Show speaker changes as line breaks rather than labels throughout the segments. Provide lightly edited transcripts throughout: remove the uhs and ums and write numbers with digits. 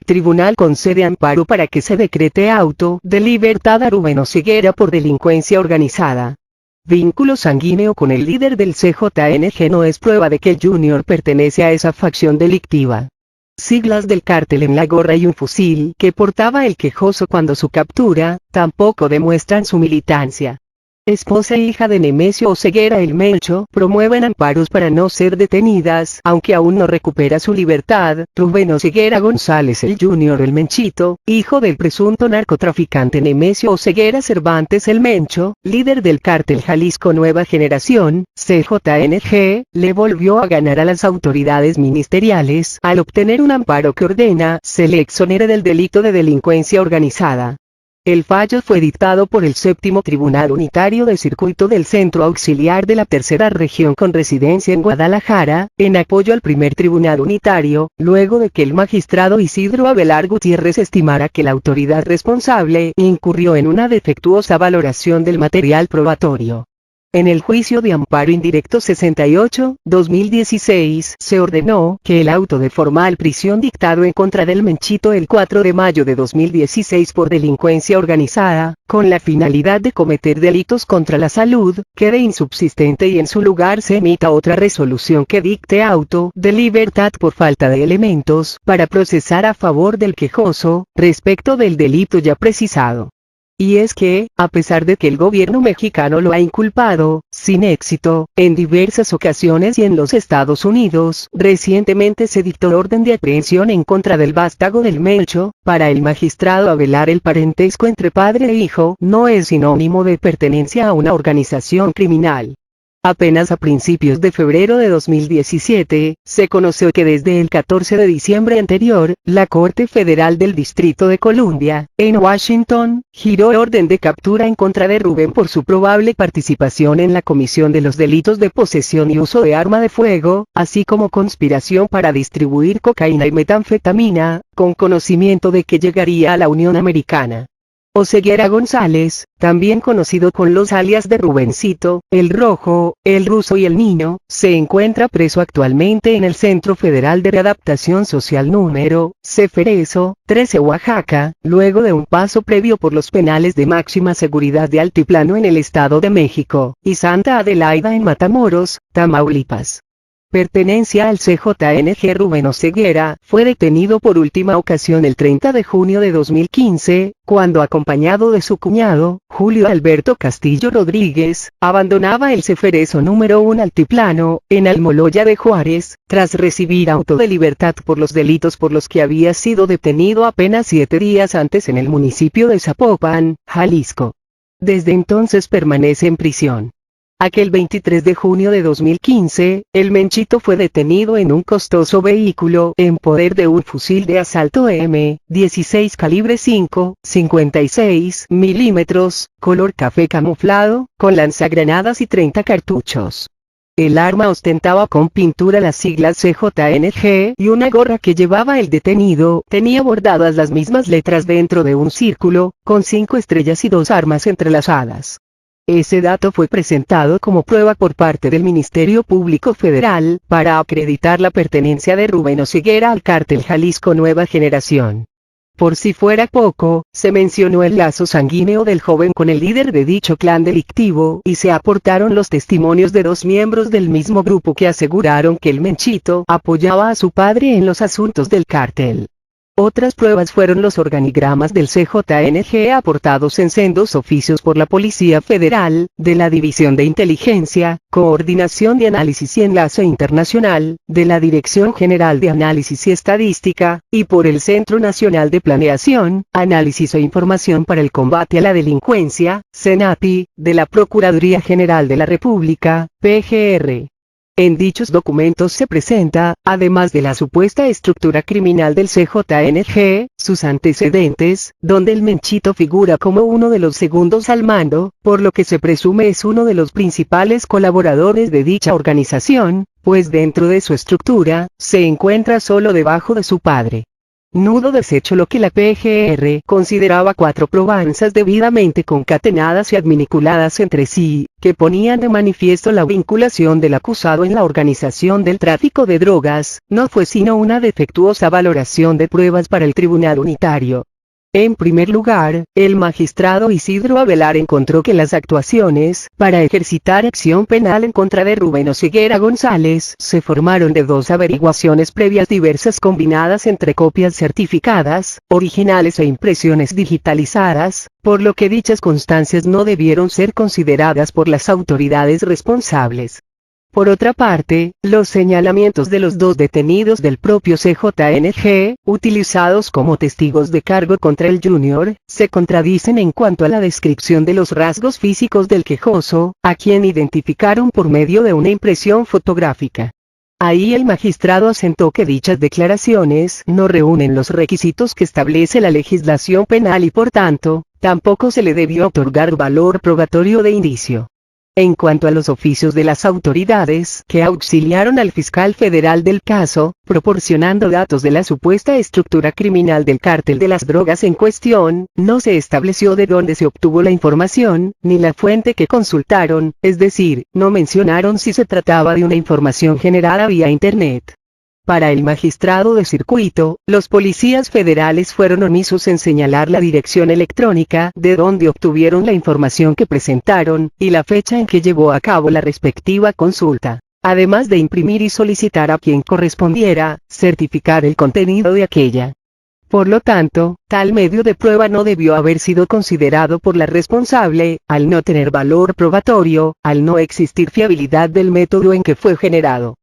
Tribunal concede amparo para que se decrete auto de libertad a Rubén Oseguera por delincuencia organizada. Vínculo sanguíneo con el líder del CJNG no es prueba de que el Junior pertenece a esa facción delictiva. Siglas del cártel en la gorra y un fusil que portaba el quejoso cuando su captura, tampoco demuestran su militancia. Esposa e hija de Nemesio Oseguera el Mencho promueven amparos para no ser detenidas, aunque aún no recupera su libertad. Rubén Oseguera González el Junior el Menchito, hijo del presunto narcotraficante Nemesio Oseguera Cervantes el Mencho, líder del cártel Jalisco Nueva Generación, CJNG, le volvió a ganar a las autoridades ministeriales al obtener un amparo que ordena se le exonere del delito de delincuencia organizada. El fallo fue dictado por el Séptimo Tribunal Unitario de Circuito del Centro Auxiliar de la Tercera Región con residencia en Guadalajara, en apoyo al Primer Tribunal Unitario, luego de que el magistrado Isidro Abelar Gutiérrez estimara que la autoridad responsable incurrió en una defectuosa valoración del material probatorio. En el juicio de amparo indirecto 68/2016 se ordenó que el auto de formal prisión dictado en contra del Menchito el 4 de mayo de 2016 por delincuencia organizada, con la finalidad de cometer delitos contra la salud, quede insubsistente y en su lugar se emita otra resolución que dicte auto de libertad por falta de elementos para procesar a favor del quejoso, respecto del delito ya precisado. Y es que, a pesar de que el gobierno mexicano lo ha inculpado, sin éxito, en diversas ocasiones y en los Estados Unidos, recientemente se dictó orden de aprehensión en contra del vástago del Mencho. Para el magistrado Abelar el parentesco entre padre e hijo no es sinónimo de pertenencia a una organización criminal. Apenas a principios de febrero de 2017, se conoció que desde el 14 de diciembre anterior, la Corte Federal del Distrito de Columbia, en Washington, giró orden de captura en contra de Rubén por su probable participación en la comisión de los delitos de posesión y uso de arma de fuego, así como conspiración para distribuir cocaína y metanfetamina, con conocimiento de que llegaría a la Unión Americana. Oseguera González, también conocido con los alias de Rubencito, el Rojo, el Ruso y el Niño, se encuentra preso actualmente en el Centro Federal de Readaptación Social número Ceferezo, 13 Oaxaca, luego de un paso previo por los penales de máxima seguridad de Altiplano en el Estado de México, y Santa Adelaida en Matamoros, Tamaulipas. Pertenencia al CJNG. Rubén Oseguera fue detenido por última ocasión el 30 de junio de 2015, cuando acompañado de su cuñado, Julio Alberto Castillo Rodríguez, abandonaba el Ceferezo número 1 Altiplano, en Almoloya de Juárez, tras recibir auto de libertad por los delitos por los que había sido detenido apenas 7 días antes en el municipio de Zapopan, Jalisco. Desde entonces permanece en prisión. Aquel 23 de junio de 2015, el Menchito fue detenido en un costoso vehículo en poder de un fusil de asalto M16 calibre 5.56 milímetros, color café camuflado, con lanzagranadas y 30 cartuchos. El arma ostentaba con pintura las siglas CJNG y una gorra que llevaba el detenido tenía bordadas las mismas letras dentro de un círculo, con 5 estrellas y 2 armas entrelazadas. Ese dato fue presentado como prueba por parte del Ministerio Público Federal, para acreditar la pertenencia de Rubén Oseguera al cártel Jalisco Nueva Generación. Por si fuera poco, se mencionó el lazo sanguíneo del joven con el líder de dicho clan delictivo y se aportaron los testimonios de 2 miembros del mismo grupo que aseguraron que el Menchito apoyaba a su padre en los asuntos del cártel. Otras pruebas fueron los organigramas del CJNG aportados en sendos oficios por la Policía Federal, de la División de Inteligencia, Coordinación de Análisis y Enlace Internacional, de la Dirección General de Análisis y Estadística, y por el Centro Nacional de Planeación, Análisis e Información para el Combate a la Delincuencia, CENAPI, de la Procuraduría General de la República, PGR. En dichos documentos se presenta, además de la supuesta estructura criminal del CJNG, sus antecedentes, donde el Menchito figura como uno de los segundos al mando, por lo que se presume es uno de los principales colaboradores de dicha organización, pues dentro de su estructura, se encuentra solo debajo de su padre. nudo deshecho, lo que la PGR consideraba 4 probanzas debidamente concatenadas y adminiculadas entre sí, que ponían de manifiesto la vinculación del acusado en la organización del tráfico de drogas, no fue sino una defectuosa valoración de pruebas para el Tribunal Unitario. En primer lugar, el magistrado Isidro Avelar encontró que las actuaciones para ejercitar acción penal en contra de Rubén Oseguera González se formaron de 2 averiguaciones previas diversas combinadas entre copias certificadas, originales e impresiones digitalizadas, por lo que dichas constancias no debieron ser consideradas por las autoridades responsables. Por otra parte, los señalamientos de los 2 detenidos del propio CJNG, utilizados como testigos de cargo contra el Junior, se contradicen en cuanto a la descripción de los rasgos físicos del quejoso, a quien identificaron por medio de una impresión fotográfica. Ahí el magistrado asentó que dichas declaraciones no reúnen los requisitos que establece la legislación penal y por tanto, tampoco se le debió otorgar valor probatorio de indicio. En cuanto a los oficios de las autoridades que auxiliaron al fiscal federal del caso, proporcionando datos de la supuesta estructura criminal del cártel de las drogas en cuestión, no se estableció de dónde se obtuvo la información, ni la fuente que consultaron, es decir, no mencionaron si se trataba de una información generada vía Internet. Para el magistrado de circuito, los policías federales fueron omisos en señalar la dirección electrónica de donde obtuvieron la información que presentaron, y la fecha en que llevó a cabo la respectiva consulta, además de imprimir y solicitar a quien correspondiera, certificar el contenido de aquella. Por lo tanto, tal medio de prueba no debió haber sido considerado por la responsable, al no tener valor probatorio, al no existir fiabilidad del método en que fue generado.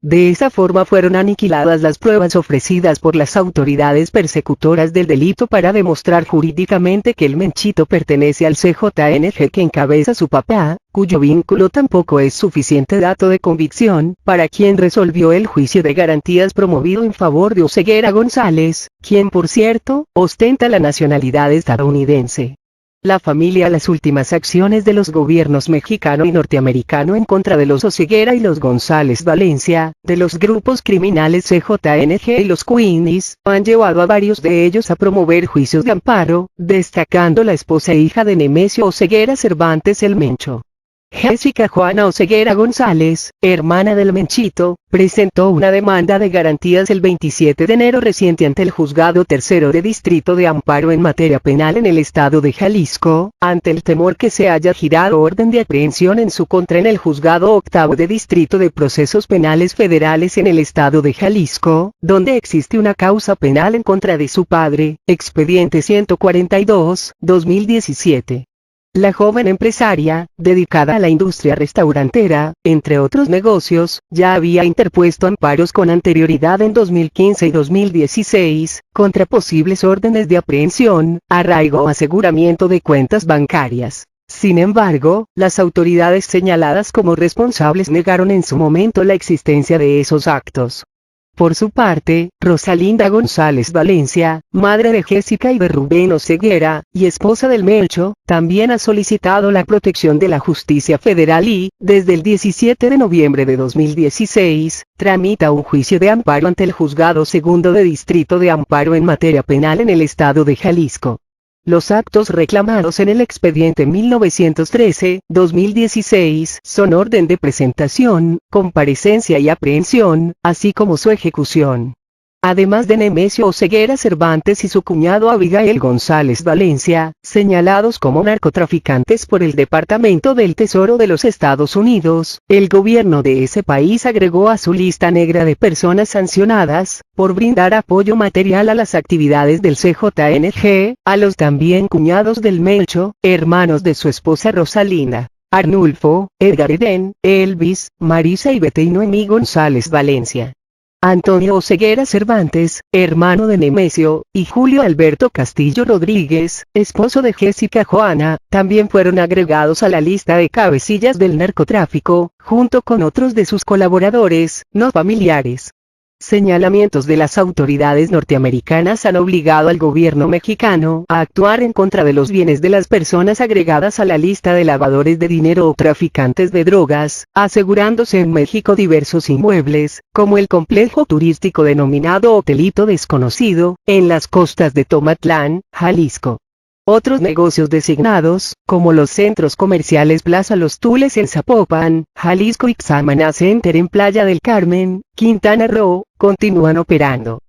De esa forma fueron aniquiladas las pruebas ofrecidas por las autoridades persecutoras del delito para demostrar jurídicamente que el Menchito pertenece al CJNG que encabeza su papá, cuyo vínculo tampoco es suficiente dato de convicción, para quien resolvió el juicio de garantías promovido en favor de Oseguera González, quien por cierto, ostenta la nacionalidad estadounidense. La familia. Las últimas acciones de los gobiernos mexicano y norteamericano en contra de los Oseguera y los González Valencia, de los grupos criminales CJNG y los Queenies, han llevado a varios de ellos a promover juicios de amparo, destacando la esposa e hija de Nemesio Oseguera Cervantes el Mencho. Jessica Juana Oseguera González, hermana del Menchito, presentó una demanda de garantías el 27 de enero reciente ante el Juzgado Tercero de Distrito de Amparo en materia penal en el estado de Jalisco, ante el temor que se haya girado orden de aprehensión en su contra en el Juzgado Octavo de Distrito de Procesos Penales Federales en el estado de Jalisco, donde existe una causa penal en contra de su padre, expediente 142, 2017. La joven empresaria, dedicada a la industria restaurantera, entre otros negocios, ya había interpuesto amparos con anterioridad en 2015 y 2016, contra posibles órdenes de aprehensión, arraigo o aseguramiento de cuentas bancarias. Sin embargo, las autoridades señaladas como responsables negaron en su momento la existencia de esos actos. Por su parte, Rosalinda González Valencia, madre de Jessica y de Rubén Oseguera, y esposa del Mencho, también ha solicitado la protección de la justicia federal y, desde el 17 de noviembre de 2016, tramita un juicio de amparo ante el Juzgado Segundo de Distrito de Amparo en materia penal en el estado de Jalisco. Los actos reclamados en el expediente 1913-2016 son orden de presentación, comparecencia y aprehensión, así como su ejecución. Además de Nemesio Oseguera Cervantes y su cuñado Abigail González Valencia, señalados como narcotraficantes por el Departamento del Tesoro de los Estados Unidos, el gobierno de ese país agregó a su lista negra de personas sancionadas, por brindar apoyo material a las actividades del CJNG, a los también cuñados del Mencho, hermanos de su esposa Rosalinda, Arnulfo, Edgar Eden, Elvis, Marisa y Betty y Noemí González Valencia. Antonio Oseguera Cervantes, hermano de Nemesio, y Julio Alberto Castillo Rodríguez, esposo de Jessica Juana, también fueron agregados a la lista de cabecillas del narcotráfico, junto con otros de sus colaboradores, no familiares. Señalamientos de las autoridades norteamericanas han obligado al gobierno mexicano a actuar en contra de los bienes de las personas agregadas a la lista de lavadores de dinero o traficantes de drogas, asegurándose en México diversos inmuebles, como el complejo turístico denominado Hotelito Desconocido, en las costas de Tomatlán, Jalisco. Otros negocios designados, como los centros comerciales Plaza Los Tules en Zapopan, Jalisco y Xamana Center en Playa del Carmen, Quintana Roo, continúan operando.